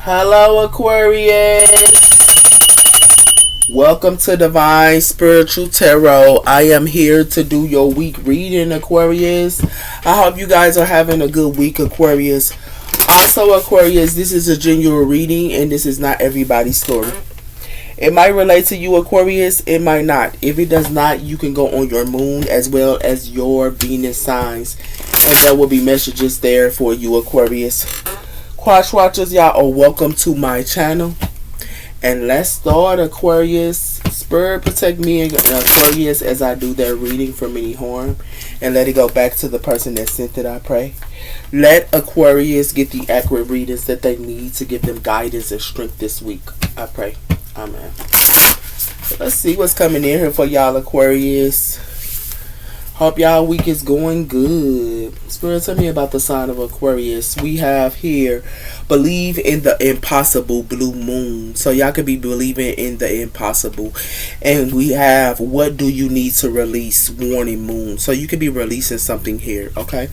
Hello, Aquarius. Welcome to Divine Spiritual Tarot. I am here to do your week reading, Aquarius. I hope you guys are having a good week, Aquarius. Also, Aquarius, this is a genuine reading and this is not everybody's story. It might relate to you, Aquarius. It might not. If it does not, you can go on your moon as well as your Venus signs. And there will be messages there for you, Aquarius. Cross watchers, y'all are welcome to my channel. And let's start, Aquarius. Spirit protect me and Aquarius as I do their reading from any harm. And let it go back to the person that sent it, I pray. Let Aquarius get the accurate readings that they need to give them guidance and strength this week. I pray. Amen. So let's see what's coming in here for y'all, Aquarius. Hope y'all week is going good. Spirit, tell me about the sign of Aquarius. We have here, believe in the impossible, blue moon. So y'all could be believing in the impossible. And we have, what do you need to release, warning moon. So you could be releasing something here, okay?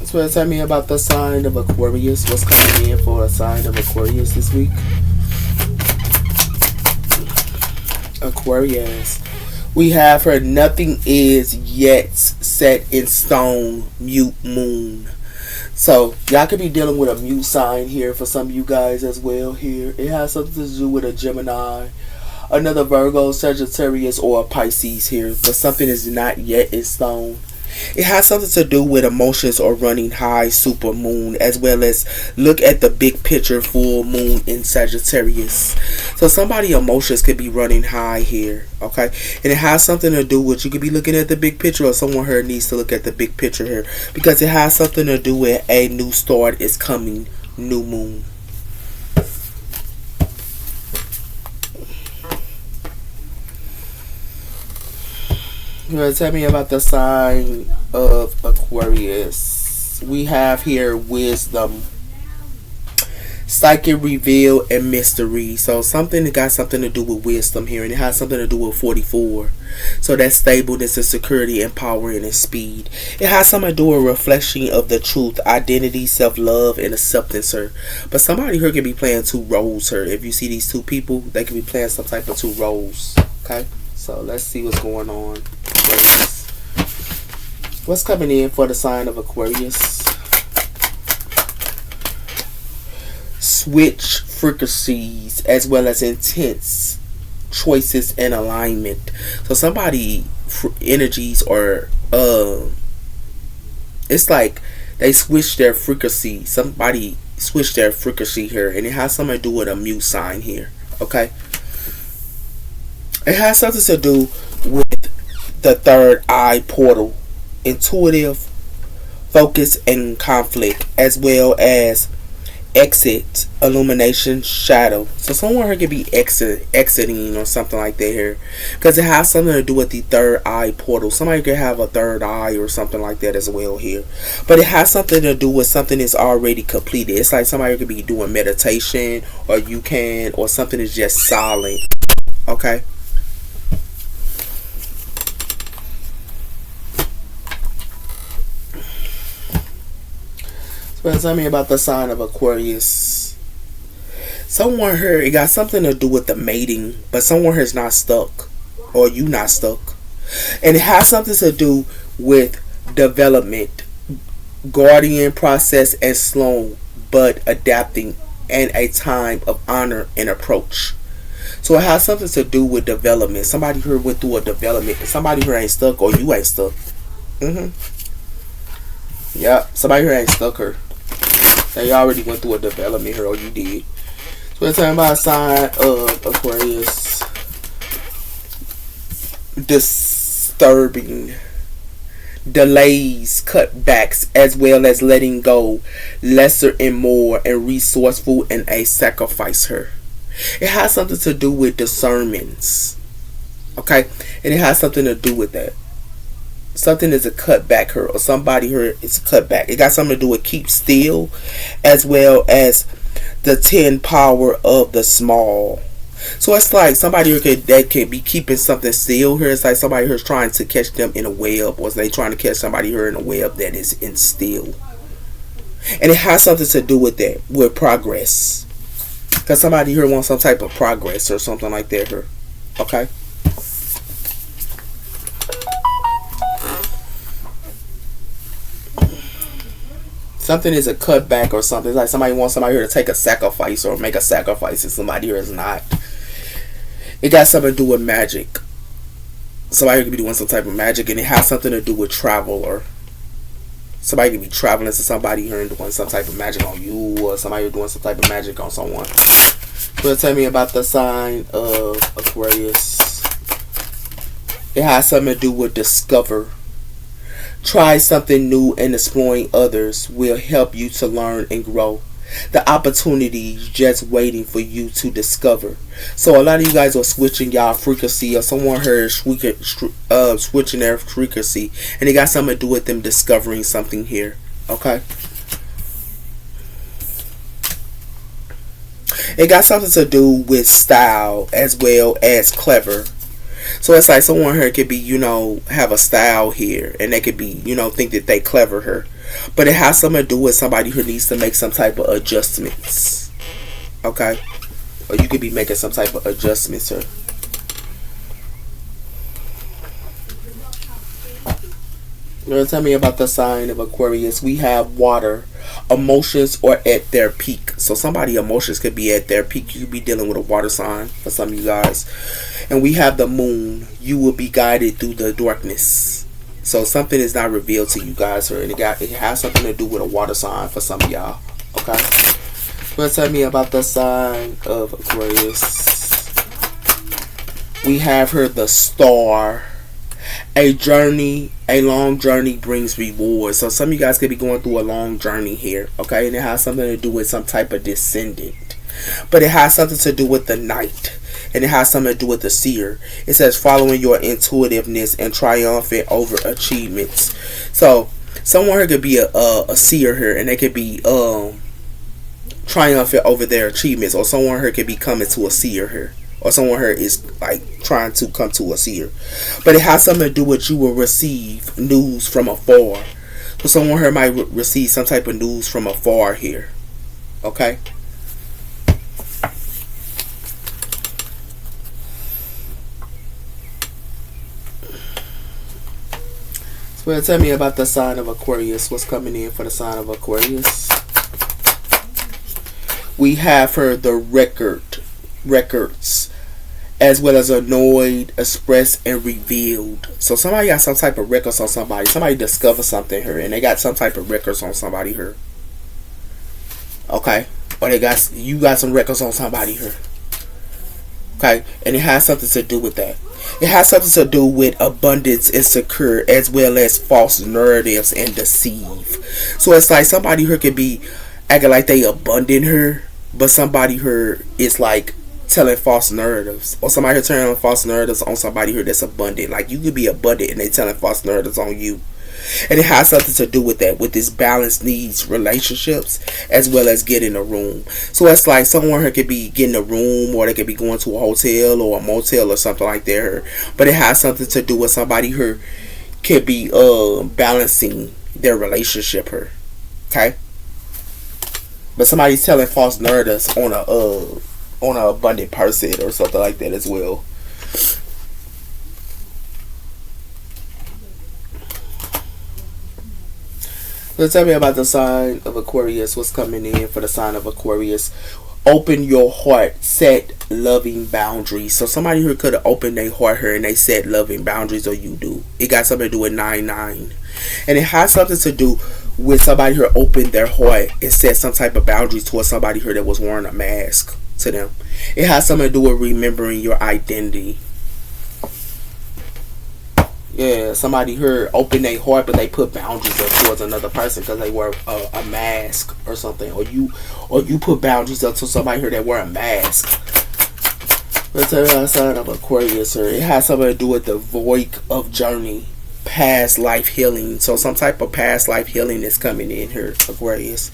Spirit, tell me about the sign of Aquarius. What's coming in for a sign of Aquarius this week? Aquarius. We have her, nothing is yet set in stone, mute moon. So y'all could be dealing with a mute sign here for some of you guys as well here. It has something to do with a Gemini, another Virgo, Sagittarius, or a Pisces here. But something is not yet in stone. It has something to do with emotions or running high, super moon, as well as look at the big picture, full moon in Sagittarius. So somebody emotions could be running high here, okay? And it has something to do with, you could be looking at the big picture, or someone here needs to look at the big picture here, because it has something to do with a new start is coming, new moon. You want to tell me about the sign of Aquarius? We have here wisdom, psychic reveal, and mystery. So something that got something to do with wisdom here, and it has something to do with 44. So that's stableness and security and power and speed. It has something to do with reflection of the truth, identity, self-love, and acceptance here. But somebody here can be playing two roles here. If you see these two people, they can be playing some type of two roles. Okay? So let's see what's going on. What's coming in for the sign of Aquarius? Switch frequencies as well as intense choices and alignment. So somebody energies are it's like they switch their frequency. Somebody switched their frequency here, and it has something to do with a mute sign here. Okay. It has something to do with the third eye portal, intuitive, focus, and conflict, as well as exit, illumination, shadow. So someone here could be exiting or something like that here, because it has something to do with the third eye portal. Somebody could have a third eye or something like that as well here, but it has something to do with something that's already completed. It's like somebody could be doing meditation, or you can, or something is just silent. Okay. So tell me about the sign of Aquarius. Someone here, it got something to do with the mating, but someone here is not stuck, or you not stuck. And it has something to do with development, guardian process, and slow but adapting, and a time of honor and approach. So it has something to do with development. Somebody here went through a development. Somebody here ain't stuck, or you ain't stuck. Yeah, somebody here ain't stuck her. They already went through a development here, or you did. So we're talking about a sign of Aquarius. Disturbing. Delays, cutbacks, as well as letting go. Lesser and more, and resourceful, and a sacrifice her. It has something to do with discernments. Okay? And it has something to do with that. Something is a cutback here, or somebody here is a cutback. It got something to do with keep still, as well as the 10 power of the small. So it's like somebody here that can be keeping something still here. It's like somebody here is trying to catch them in a web, or they trying to catch somebody here in a web that is in still. And it has something to do with that, with progress. Because somebody here wants some type of progress or something like that here. Okay? Something is a cutback or something. It's like somebody wants somebody here to take a sacrifice or make a sacrifice, and somebody here is not. It got something to do with magic. Somebody could be doing some type of magic, and it has something to do with travel, or somebody could be traveling to somebody here and doing some type of magic on you, or somebody doing some type of magic on someone. Will tell me about the sign of Aquarius. It has something to do with discover. Try something new, and exploring others will help you to learn and grow. The opportunity is just waiting for you to discover. So a lot of you guys are switching y'all frequency, or someone heard switching their frequency, and it got something to do with them discovering something here. Okay? It got something to do with style as well as clever. So it's like someone here could be, have a style here, and they could be, think that they clever here. But it has something to do with somebody who needs to make some type of adjustments. Okay? Or you could be making some type of adjustments here. Tell me about the sign of Aquarius. We have water. Emotions are at their peak. So somebody emotions could be at their peak. You could be dealing with a water sign for some of you guys. And we have the moon. You will be guided through the darkness. So something is not revealed to you guys, or it has something to do with a water sign for some of y'all. Okay? Tell me about the sign of Aquarius. We have here the star. A long journey brings rewards. So some of you guys could be going through a long journey here, okay? And it has something to do with some type of descendant. But it has something to do with the knight. And it has something to do with the seer. It says following your intuitiveness and triumphant over achievements. So someone here could be a seer here, and they could be triumphant over their achievements. Or someone here could be coming to a seer here. Or someone here is like trying to come to a seer. But it has something to do with you will receive news from afar. So someone here might receive some type of news from afar here. Okay? So tell me about the sign of Aquarius. What's coming in for the sign of Aquarius? We have her the records, as well as annoyed, expressed, and revealed. So somebody got some type of records on somebody. Somebody discovered something here, and they got some type of records on somebody here. Okay? Or you got some records on somebody here. Okay? And it has something to do with that. It has something to do with abundance and secure, as well as false narratives and deceive. So it's like somebody here could be acting like they abundant here, but somebody here is like telling false narratives, or somebody here telling false narratives on somebody here that's abundant. Like you could be abundant and they telling false narratives on you. And it has something to do with that, with this balance needs relationships as well as getting a room. So it's like someone here could be getting a room, or they could be going to a hotel or a motel or something like that. But it has something to do with somebody here could be balancing their relationship here. Okay? But somebody's telling false narratives on an abundant person or something like that as well. So tell me about the sign of Aquarius. What's coming in for the sign of Aquarius? Open your heart. Set loving boundaries. So somebody here could have opened their heart here and they set loving boundaries, or you do. It got something to do with 9-9. And it has something to do with somebody here opened their heart and set some type of boundaries towards somebody here that was wearing a mask to them. It has something to do with remembering your identity. Yeah, somebody here opened their heart, but they put boundaries up towards another person because they wear a mask or something. Or you put boundaries up to somebody here that wear a mask. Let's tell you about the sign of Aquarius here. It has something to do with the void of journey, past life healing. So some type of past life healing is coming in here, Aquarius.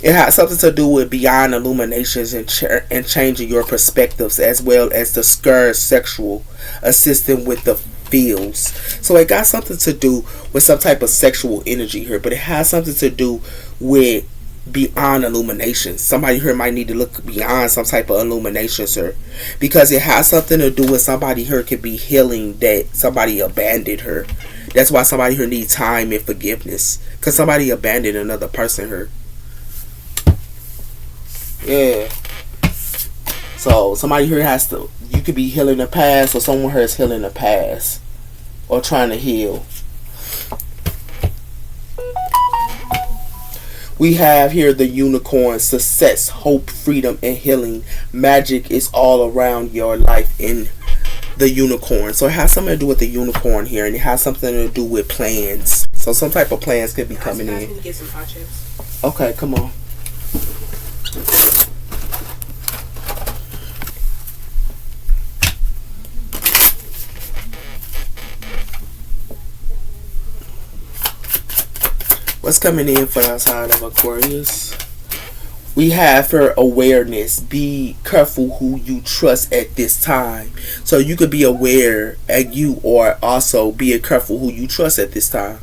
It has something to do with beyond illuminations and changing your perspectives, as well as the scared sexual, assisting with the feels. So it got something to do with some type of sexual energy here, but it has something to do with beyond illumination. Somebody here might need to look beyond some type of illumination, sir, because it has something to do with somebody here could be healing that somebody abandoned her. That's why somebody here needs time and forgiveness, because somebody abandoned another person here. Yeah. So somebody here has to, you could be healing the past, or someone here is healing the past or trying to heal. We have here the unicorn, success, hope, freedom, and healing. Magic is all around your life in the unicorn. So it has something to do with the unicorn here, and it has something to do with plans. So some type of plans could be coming in. Me to get some hot chips. Okay, come on. What's coming in for the side of Aquarius? We have for awareness. Be careful who you trust at this time. So you could be aware at you, or also be careful who you trust at this time,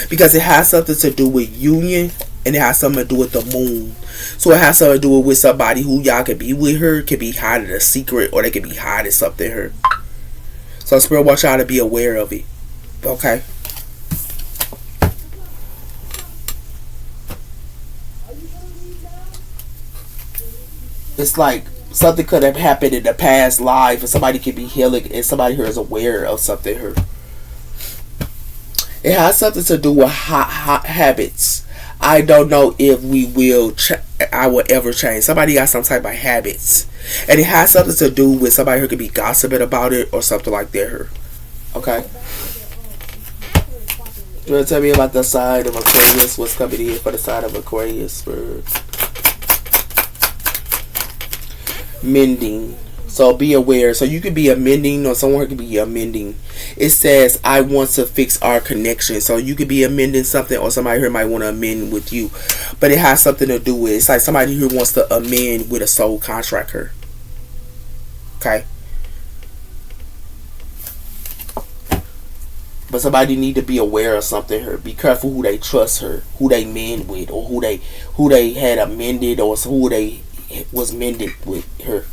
because it has something to do with union, and it has something to do with the moon. So it has something to do with somebody who y'all could be with her, could be hiding a secret, or they could be hiding something here. So Spirit wants y'all to be aware of it. Okay. It's like something could have happened in the past life, and somebody could be healing, and somebody here is aware of something here. It has something to do with hot habits. I don't know if I will ever change. Somebody got some type of habits, and it has something to do with somebody who could be gossiping about it or something like that here. Okay. You want to tell me about the side of Aquarius? What's coming in for the side of Aquarius for mending? So be aware. So you could be amending, or someone could be amending. It says, I want to fix our connection. So you could be amending something, or somebody here might want to amend with you. But it has something to do with, it's like somebody who wants to amend with a soul contractor. Okay. But somebody need to be aware of something here. Be careful who they trust her, who they mend with, or who they had amended, or who they was mended with her.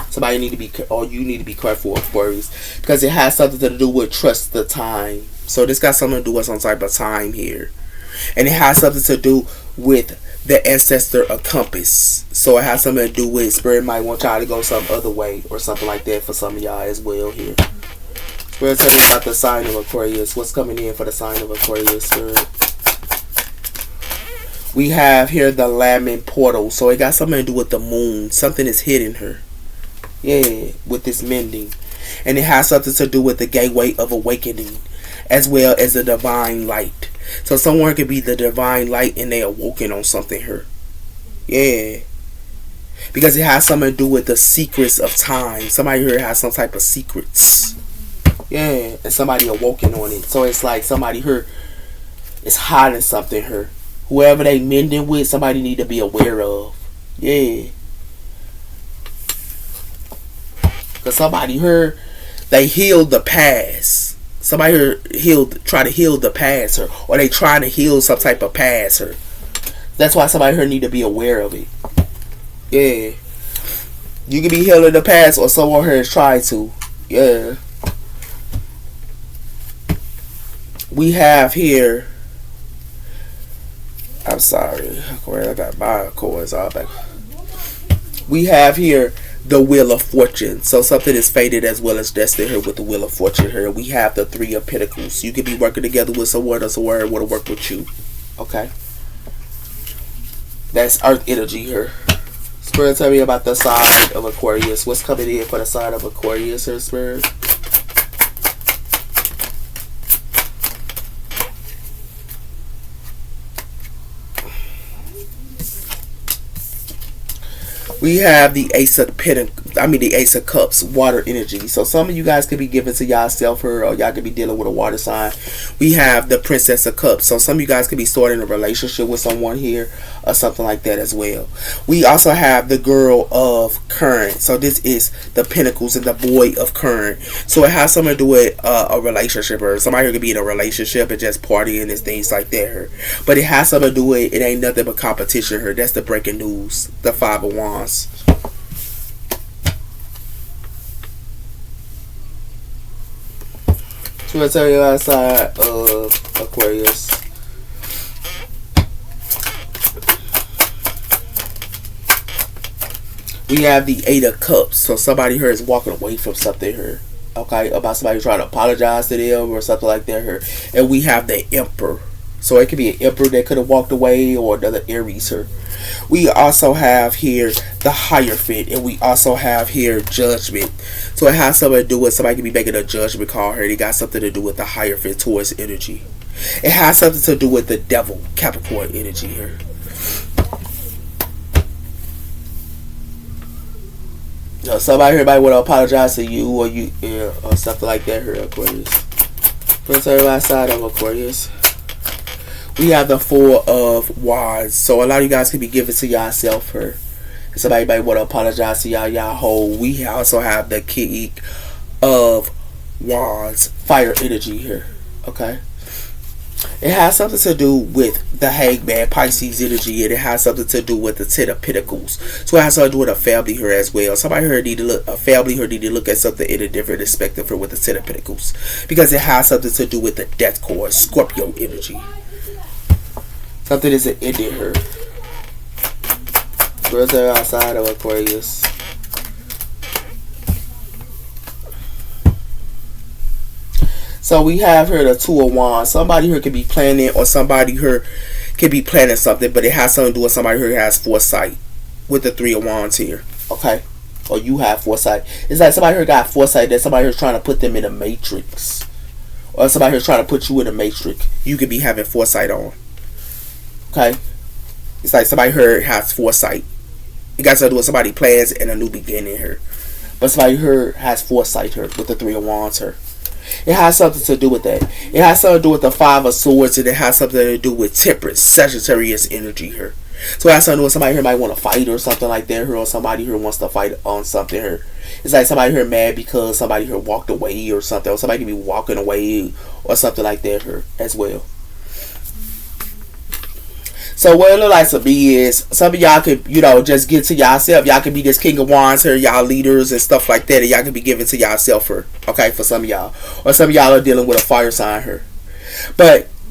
Somebody need to be, or you need to be careful, Aquarius, because it has something to do with trust the time. So this got something to do with some type of time here, and it has something to do with the ancestor of compass. So it has something to do with Spirit might want y'all to go some other way or something like that for some of y'all as well here. Spirit, tell me about the sign of Aquarius. What's coming in for the sign of Aquarius, Spirit? We have here the lambing portal. So it got something to do with the moon. Something is hidden her. Yeah, with this mending. And it has something to do with the gateway of awakening, as well as the divine light. So someone could be the divine light and they awoken on something here. Yeah. Because it has something to do with the secrets of time. Somebody here has some type of secrets. Yeah. And somebody awoken on it. So it's like somebody here is hiding something here. Whoever they mending with, somebody need to be aware of. Yeah. Because somebody here, they healed the past. Somebody here try to heal the past, or they trying to heal some type of past. That's why somebody here need to be aware of it. Yeah. You can be healing the past, or someone here is trying to. Yeah. We have here, I'm sorry, I got my chords all back. We have here the Wheel of Fortune. So something is fated as well as destined here with the Wheel of Fortune here. We have the Three of Pentacles. You could be working together with someone, or someone want to work with you. Okay. That's Earth energy here. Spirit, tell me about the side of Aquarius. What's coming in for the side of Aquarius here, Spirit? We have the Ace of the Ace of Cups, water energy. So some of you guys could be giving to yourself her, or y'all could be dealing with a water sign. We have the Princess of Cups. So some of you guys could be starting a relationship with someone here, or something like that as well. We also have the Girl of Current. So this is the Pentacles and the Boy of Current. So it has something to do with a relationship, or somebody who could be in a relationship and just partying and things like that. Her, but it has something to do with it ain't nothing but competition. Her, that's the breaking news. The Five of Wands. So I tell you outside of Aquarius. We have the Eight of Cups. So somebody here is walking away from something here. Okay, about somebody trying to apologize to them or something like that here. And we have the Emperor. So it could be an Emperor that could have walked away, or another Aries here. We also have here the Hierophant, and we also have here Judgment. So it has something to do with somebody could be making a judgment call here. It got something to do with the Hierophant Taurus energy. It has something to do with the Devil Capricorn energy here. So somebody here might want to apologize to you, or you, or something like that here, Aquarius. Let's turn right side of Aquarius. We have the Four of Wands. So a lot of you guys can be giving to yourself here. Somebody might want to apologize to y'all whole. We also have the King of Wands, fire energy here. Okay. It has something to do with the Hangman, Pisces energy, and it has something to do with the Ten of Pentacles. So it has something to do with a family here as well. Somebody here need to look, a family here need to look at something in a different perspective here with the Ten of Pentacles, because it has something to do with the Death Card, Scorpio energy. Something isn't ending here. Where's there outside of Aquarius? So we have here the Two of Wands. Somebody here could be planning, or somebody here could be planning something, but it has something to do with somebody here who has foresight with the Three of Wands here. Okay? Or you have foresight. It's like somebody here got foresight that somebody here's trying to put them in a matrix. Or somebody here's trying to put you in a matrix. You could be having foresight on. Okay? It's like somebody here has foresight. It got something to do with somebody plans and a new beginning here. But somebody here has foresight here with the Three of Wands here. It has something to do with that. It has something to do with the Five of Swords, and it has something to do with Temperance, Sagittarius energy here. So it has something to do with somebody here might want to fight or something like that here, or somebody here wants to fight on something here. It's like somebody here mad because somebody here walked away or something, or somebody could be walking away or something like that here as well. So what it looks like to me is some of y'all could, just get to yourself. Y'all could be this King of Wands here, y'all leaders and stuff like that, and y'all could be giving to yourself here. Okay, for some of y'all. Or some of y'all are dealing with a fire sign here.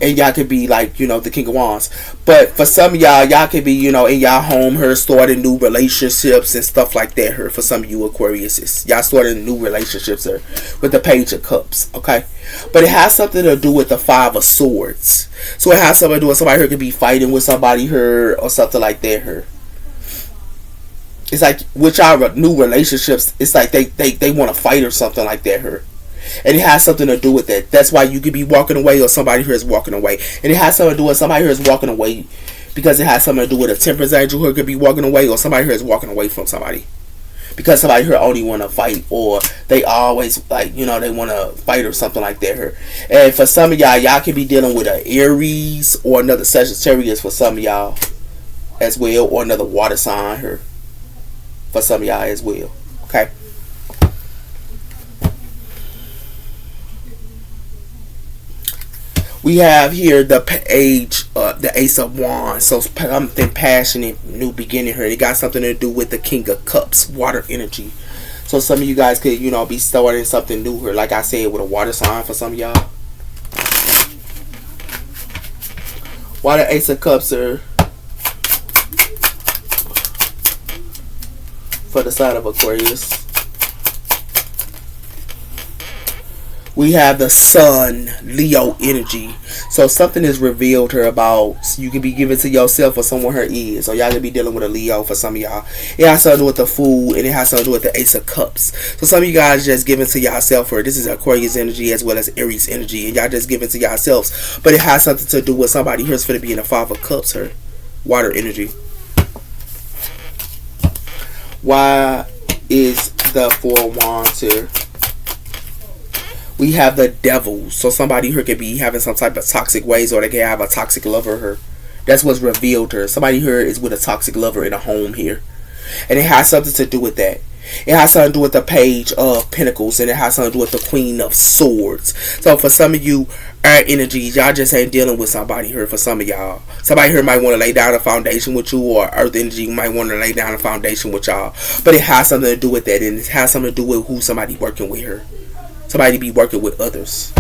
And y'all could be like, the King of Wands. But for some of y'all could be, in y'all home here, starting new relationships and stuff like that here. For some of you Aquariuses, y'all starting new relationships here with the Page of Cups. Okay, but it has something to do with the Five of Swords. So it has something to do with somebody here could be fighting with somebody here or something like that here. It's like with y'all new relationships, it's like they want to fight or something like that here. And it has something to do with that. That's why you could be walking away, or somebody here is walking away. And it has something to do with somebody here is walking away because it has something to do with a Temperance angel who could be walking away, or somebody here is walking away from somebody because somebody here only want to fight, or they always they want to fight or something like that here. And for some of y'all could be dealing with an Aries or another Sagittarius for some of y'all as well, or another water sign here for some of y'all as well. Okay. We have here the Ace of Wands. So something passionate, new beginning here. It got something to do with the King of Cups, water energy. So some of you guys could, be starting something new here. Like I said, with a water sign for some of y'all. Water Ace of Cups here for the sign of Aquarius. We have the Sun, Leo energy. So something is revealed here about, you can be giving to yourself or someone her is. So y'all can be dealing with a Leo for some of y'all. It has something to do with the Fool, and it has something to do with the Ace of Cups. So some of you guys just giving to yourself, or this is Aquarius energy as well as Aries energy, and y'all just giving to yourselves. But it has something to do with somebody here's going to be in the Five of Cups here. Water energy. Why is the Four of Wands here. We have the Devil. So somebody here could be having some type of toxic ways, or they can have a toxic lover here. That's what's revealed here. Somebody here is with a toxic lover in a home here. And it has something to do with that. It has something to do with the Page of Pentacles, and it has something to do with the Queen of Swords. So for some of you, air energies, y'all just ain't dealing with somebody here. For some of y'all, somebody here might want to lay down a foundation with you, or earth energy might want to lay down a foundation with y'all. But it has something to do with that, and it has something to do with who somebody working with here. Somebody be working with others,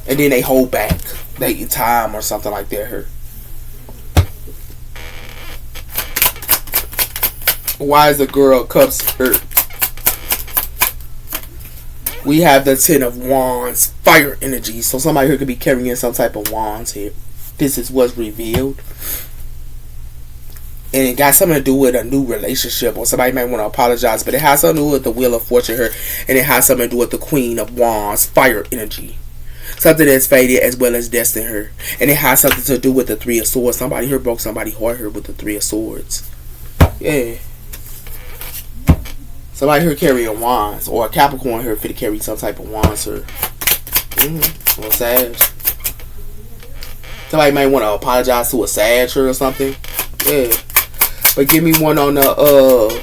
and then they hold back their time or something like that here. Why is the Girl of Cups hurt? We have the Ten of Wands, fire energy. So somebody here could be carrying some type of wands here. This is what's revealed. And it got something to do with a new relationship, or somebody might want to apologize, but it has something to do with the Wheel of Fortune here, and it has something to do with the Queen of Wands, fire energy. Something that's faded as well as destined here. And it has something to do with the Three of Swords. Somebody here broke somebody's heart here with the Three of Swords. Yeah. Somebody here carrying wands, or a Capricorn here fit to carry some type of wands here. Or Sag. Somebody might want to apologize to a Sag or something. Yeah. But give me one on the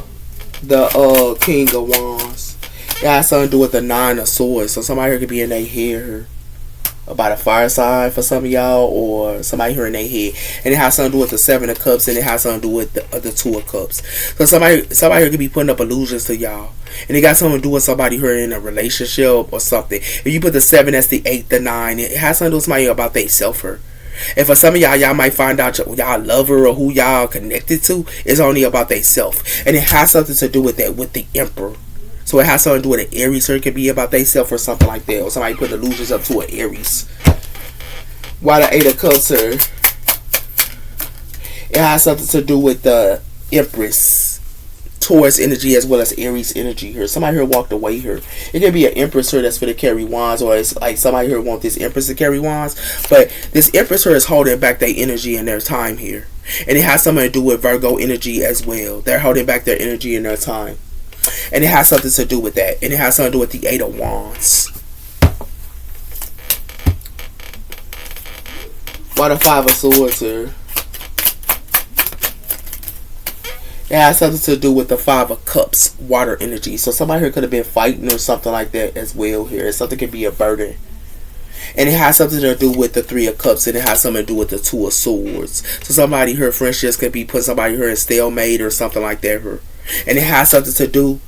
King of Wands. It has something to do with the Nine of Swords. So somebody here could be in their head about a fire sign for some of y'all, or somebody here in their head, and it has something to do with the Seven of Cups, and it has something to do with the Two of Cups. So somebody here could be putting up illusions to y'all, and it got something to do with somebody here in a relationship or something. If you put the 7 as the 8, the 9, it has something to do with somebody about they self here. And for some of y'all might find out y'all lover or who y'all connected to is only about they self, and it has something to do with that, with the Emperor. So it has something to do with an Aries, or it could be about they self or something like that, or somebody put illusions up to an Aries. Why the Eight of Cups here? It has something to do with the Empress, Taurus energy as well as Aries energy here. Somebody here walked away here. It could be an Empress here that's for to carry wands, or it's like somebody here want this Empress to carry wands, but this Empress here is holding back their energy and their time here. And it has something to do with Virgo energy as well. They're holding back their energy and their time. And it has something to do with that. And it has something to do with the Eight of Wands. Why the Five of Swords here? It has something to do with the Five of Cups, water energy. So somebody here could have been fighting or something like that as well here. Something could be a burden. And it has something to do with the Three of Cups, and it has something to do with the Two of Swords. So somebody here, friendships could be putting somebody here in stalemate or something like that here. And it has something to do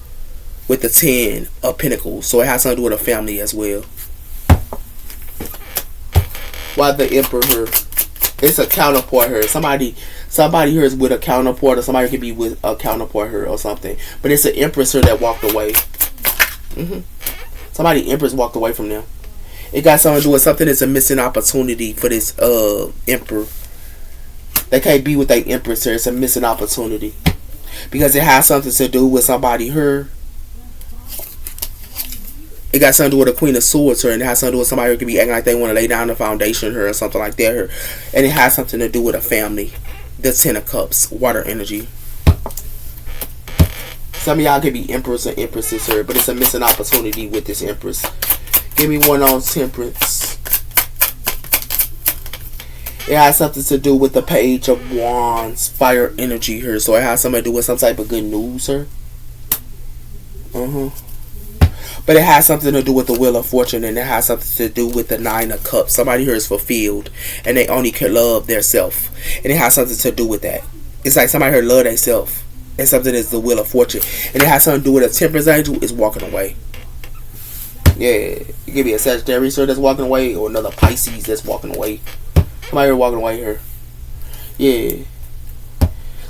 with the 10 of Pentacles. So it has something to do with a family as well. Why the Emperor here? It's a counterpart here. Somebody here is with a counterpart, or somebody could be with a counterpart here or something. But it's an Empress here that walked away. Somebody Empress walked away from them. It got something to do with something that's a missing opportunity for this Emperor. They can't be with their Empress here. It's a missing opportunity. Because it has something to do with somebody here. It got something to do with the Queen of Swords here, and it has something to do with somebody who could be acting like they want to lay down the foundation here or something like that here. And it has something to do with a family. The 10 of Cups, water energy. Some of y'all could be Emperors or Empresses here, but it's a missing opportunity with this Empress. Give me one on Temperance. It has something to do with the Page of Wands, fire energy here. So it has something to do with some type of good news here. But it has something to do with the Wheel of Fortune, and it has something to do with the Nine of Cups. Somebody here is fulfilled, and they only can love their self. And it has something to do with that. It's like somebody here love their self. And something is the Wheel of Fortune. And it has something to do with a Temperance angel is walking away. Yeah. It could be a Sagittarius that's walking away, or another Pisces that's walking away. Somebody here walking away here. Yeah.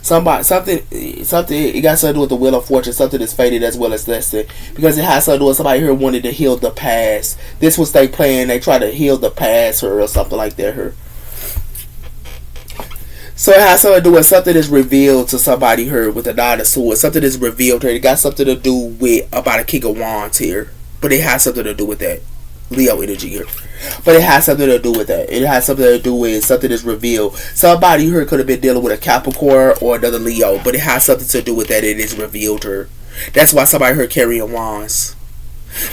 Something, it got something to do with the Wheel of Fortune, something that's faded as well as destined. Because it has something to do with somebody here wanted to heal the past. This was their plan, they try to heal the past or something like that here. So it has something to do with something that's revealed to somebody here with the Nine of Swords. Something that's revealed here. It got something to do with about a King of Wands here. But it has something to do with that. Leo energy here. But it has something to do with that. It has something to do with something that's revealed. Somebody here could have been dealing with a Capricorn or another Leo, but it has something to do with that. It is revealed here. That's why somebody here carrying wands.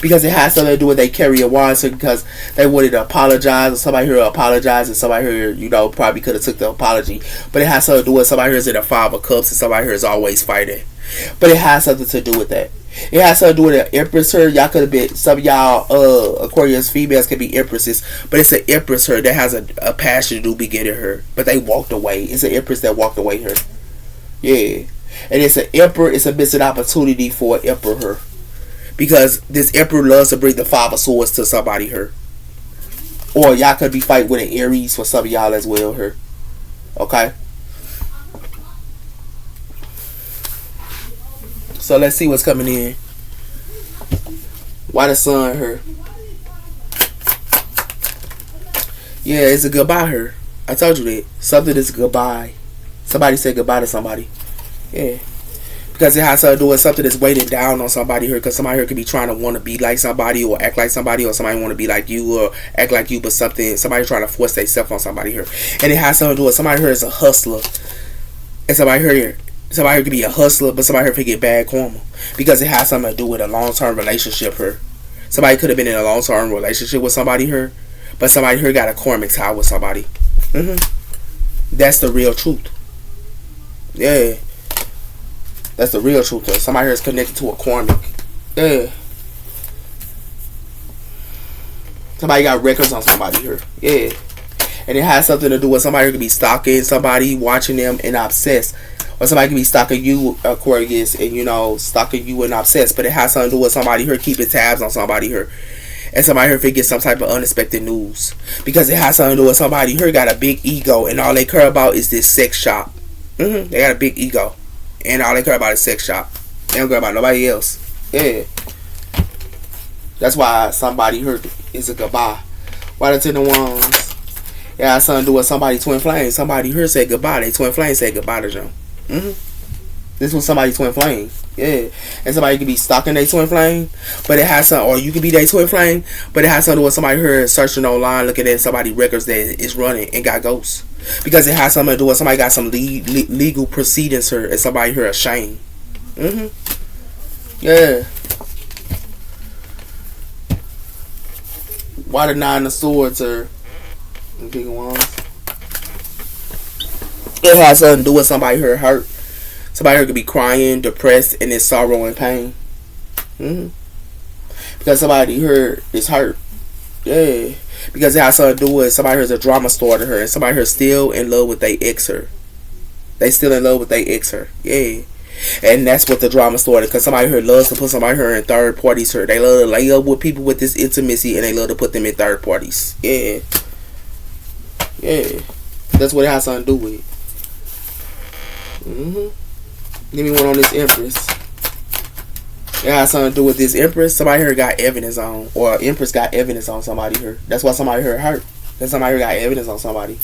Because it has something to do with they carrying wands because they wanted to apologize, or somebody here apologized, and somebody here, you know, probably could have took the apology. But it has something to do with somebody here is in a 5 of cups and somebody here is always fighting. But it has something to do with that. It has something to do with an empress here. Y'all could have been, some of y'all Aquarius females can be empresses, but it's an empress here that has a passion to be getting her, but they walked away. It's an empress that walked away here. Yeah. And it's an emperor. It's a missing opportunity for an emperor here. Because this emperor loves to bring the 5 of swords to somebody here. Or y'all could be fighting with an Aries for some of y'all as well here. Okay? So let's see what's coming in. Why the sun here? Yeah, it's a goodbye here. I told you that. Something is goodbye. Somebody said goodbye to somebody. Yeah. Because it has to do with something that's weighted down on somebody here. Because somebody here could be trying to want to be like somebody or act like somebody, or somebody want to be like you or act like you, but somebody trying to force themselves on somebody here. And it has something to do with somebody here is a hustler. And somebody here could be a hustler, but somebody here could get bad karma. Because it has something to do with a long-term relationship here. Somebody could have been in a long-term relationship with somebody here, but somebody here got a karmic tie with somebody. That's the real truth. Yeah. That's the real truth. Somebody here is connected to a karmic. Yeah. Somebody got records on somebody here. Yeah. And it has something to do with somebody who could be stalking somebody, watching them, and obsessed. Or somebody could be stalking you, Aquarius, and, you know, stalking you and obsessed. But it has something to do with somebody here keeping tabs on somebody here. And somebody here forget some type of unexpected news. Because it has something to do with somebody here got a big ego, and all they care about is this sex shop. They got a big ego. And all they care about is sex shop. They don't care about nobody else. Yeah. That's why somebody here is a goodbye. Why the 10 of Wands? It has something to do with somebody twin flame. Somebody here said goodbye. They twin flame said goodbye to them. This was somebody twin flame. Yeah. And somebody could be stalking their twin flame, but it has some, or you could be their twin flame, but it has something to do with somebody here searching online, looking at somebody's records that is running and got ghosts. Because it has something to do with somebody got some legal proceedings here and somebody here ashamed. Yeah. Why the 9 of Swords are big ones? It has something to do with somebody here hurt. Somebody here could be crying, depressed, and in sorrow and pain. Because somebody here is hurt. Yeah. Because it has something to do with somebody here is a drama star to her, and somebody here is still in love with their ex her. They still in love with their ex her. Yeah. And that's what the drama started. Because somebody here loves to put somebody here in third parties here. They love to lay up with people with this intimacy, and they love to put them in third parties. Yeah. Yeah. That's what it has something to do with. Give me one on this Empress. It has something to do with this Empress. Somebody here got evidence on, or Empress got evidence on somebody here. That's why somebody here hurt. That somebody here got evidence on somebody.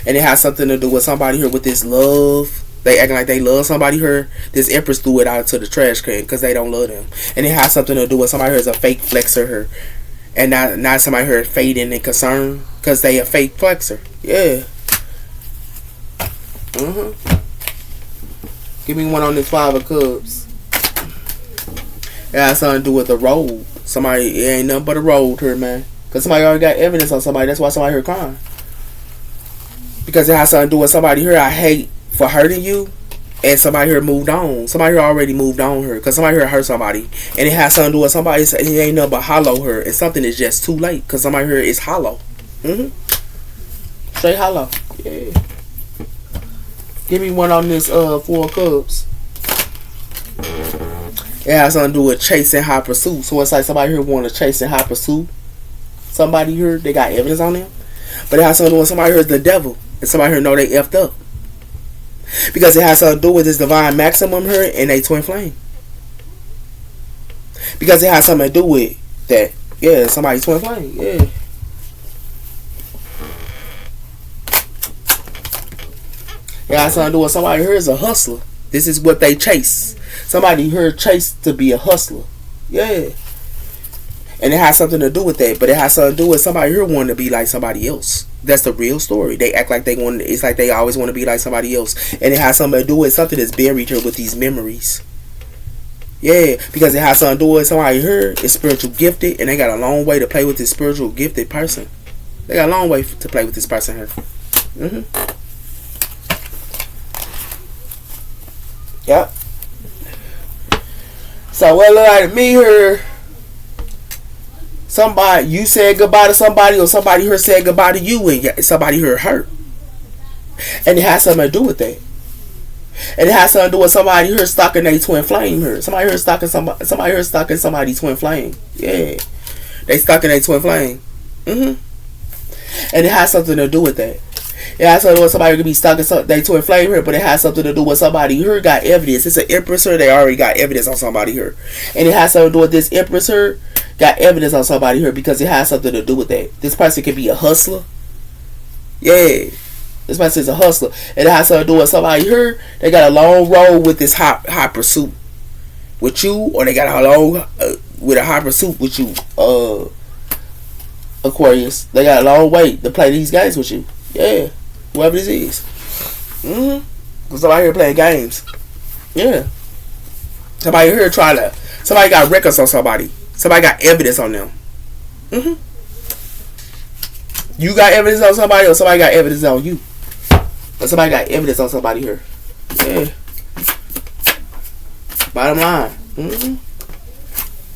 And it has something to do with somebody here with this love. They acting like they love somebody here. This Empress threw it out to the trash can because they don't love them. And it has something to do with somebody here is a fake flexer here. And not somebody here fading and concerned because they a fake flexer. Yeah. Give me one on this 5 of Cups. It has something to do with the road. Somebody, it ain't nothing but a road here, man. Because somebody already got evidence on somebody. That's why somebody here crying. Because it has something to do with somebody here I hate for hurting you. And somebody here moved on. Somebody here already moved on here. Because somebody here hurt somebody. And it has something to do with somebody. It ain't nothing but hollow here. And something is just too late. Because somebody here is hollow. Straight hollow. Yeah. Give me one on this 4 of Cups. It has something to do with chasing high pursuit. So it's like somebody here want to chase in high pursuit. Somebody here, they got evidence on them. But it has something to do with somebody here is the devil. And somebody here know they effed up. Because it has something to do with this divine maximum here and they twin flame. Because it has something to do with that. Yeah, somebody twin flame. Yeah. It has something to do with somebody here is a hustler. This is what they chase. Somebody here chased to be a hustler. Yeah. And it has something to do with that. But it has something to do with somebody here wanting to be like somebody else. That's the real story. They act like they want. It's like they always want to be like somebody else. And it has something to do with something that's buried here with these memories. Yeah, because it has something to do with somebody here is spiritual gifted, and they got a long way to play with this spiritual gifted person. They got a long way to play with this person here. Yep. So what look like me here? Somebody, you said goodbye to somebody, or somebody here said goodbye to you, and somebody here hurt, and it has something to do with that. And it has something to do with somebody here stalking their twin flame here. Somebody here stalking somebody here stalking somebody's twin flame. Yeah, they stalking their twin flame. And it has something to do with that. It has something to do with somebody could be stalking their twin flame here, but it has something to do with somebody here got evidence. It's an empress here. They already got evidence on somebody here, and it has something to do with this empress here got evidence on somebody here because it has something to do with that. This person could be a hustler. Yeah. This person is a hustler. And it has something to do with somebody here. They got a long road with this high pursuit with you, or they got a long with a high pursuit with you, Aquarius. They got a long way to play these games with you. Yeah, whoever this is. Somebody here playing games. Yeah. Somebody here somebody got records on somebody. Somebody got evidence on them. You got evidence on somebody, or somebody got evidence on you. But somebody got evidence on somebody here. Yeah. Bottom line.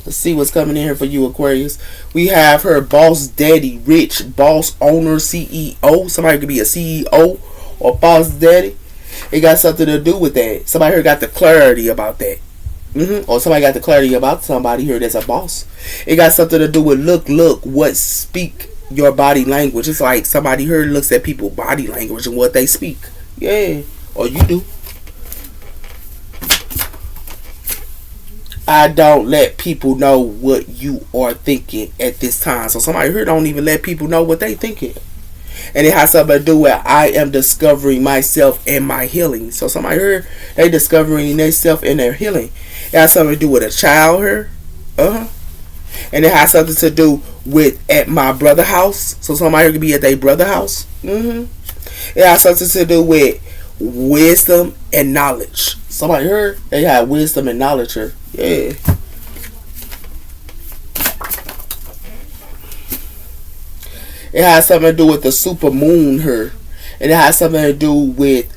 Let's see what's coming in here for you, Aquarius. We have her boss daddy, rich, boss owner, CEO. Somebody could be a CEO or boss daddy. It got something to do with that. Somebody here got the clarity about that. Or somebody got the clarity about somebody here that's a boss. It got something to do with look, what speak your body language. It's like somebody here looks at people's body language and what they speak. Yeah, or you do. I don't let people know what you are thinking at this time. So somebody here don't even let people know what they thinking. And it has something to do with I am discovering myself and my healing. So somebody here, they discovering themselves and their healing. It has something to do with a child here. And it has something to do with at my brother house. So somebody could be at their brother house. It has something to do with wisdom and knowledge. Somebody here, they have wisdom and knowledge here. Yeah. It has something to do with the super moon here. And it has something to do with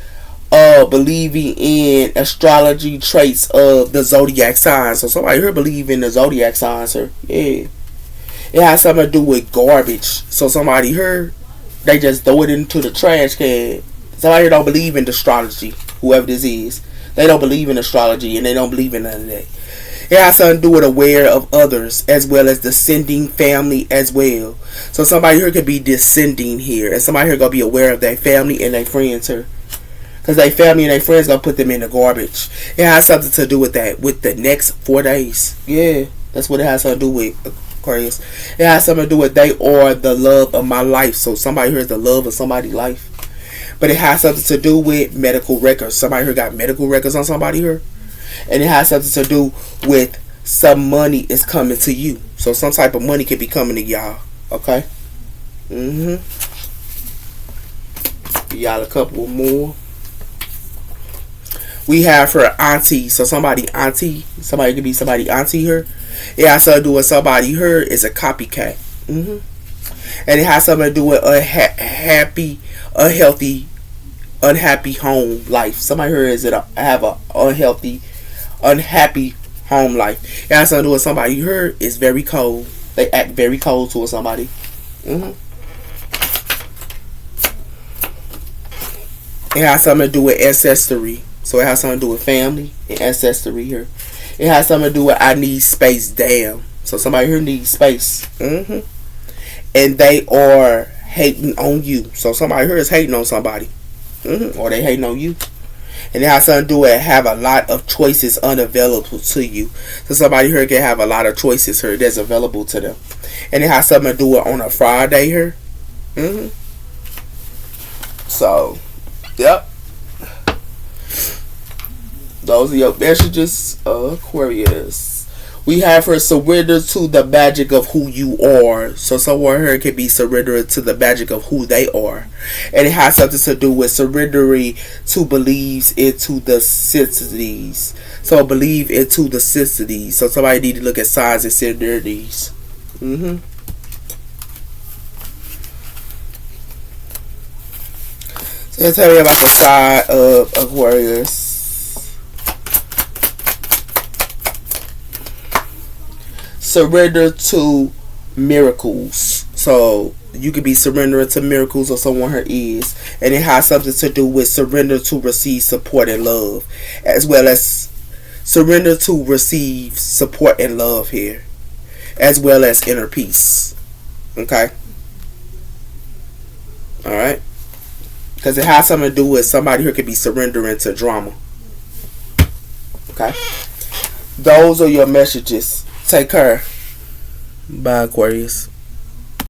believing in astrology traits of the zodiac signs. So somebody here believe in the zodiac signs here. Yeah. It has something to do with garbage. So somebody here, they just throw it into the trash can. Somebody here don't believe in astrology. Whoever this is, they don't believe in astrology, and they don't believe in none of that. It has something to do with aware of others, as well as descending family as well. So somebody here could be descending here, and somebody here gonna be aware of their family and their friends here. Because their family and their friends gonna put them in the garbage. It has something to do with that, with the next 4 days. Yeah, that's what it has something to do with, Aquarius. It has something to do with they are the love of my life. So somebody here is the love of somebody's life. But it has something to do with medical records. Somebody here got medical records on somebody here. And it has something to do with some money is coming to you. So some type of money could be coming to y'all. Okay? Y'all a couple more. We have her auntie. So somebody auntie. Somebody could be somebody auntie here. It has something to do with somebody here is a copycat. And it has something to do with a healthy, unhappy home life. Somebody here is have a unhappy home life. It has something to do with somebody here is very cold. They act very cold towards somebody. It has something to do with ancestry. So it has something to do with family and ancestry here. It has something to do with I need space. Damn. So somebody here needs space. And they are hating on you. So somebody here is hating on somebody. Or they hating on you. And it has something to do with have a lot of choices unavailable to you. So somebody here can have a lot of choices here that's available to them. And it has something to do with on a Friday here. So, yep. Those are your messages, Aquarius. We have her surrender to the magic of who you are. So someone here can be surrendering to the magic of who they are. And it has something to do with surrendering to believes into the synchronicities. So believe into the synchronicities. So somebody need to look at signs and synchronicities. So tell me about the sign of Aquarius. Surrender to miracles. So you could be surrendering to miracles, or someone here is, and it has something to do with surrender to receive support and love, as well as surrender to receive support and love here, as well as inner peace. Okay. All right. Because it has something to do with somebody who could be surrendering to drama. Okay. Those are your messages. Take care. Bye, Aquarius.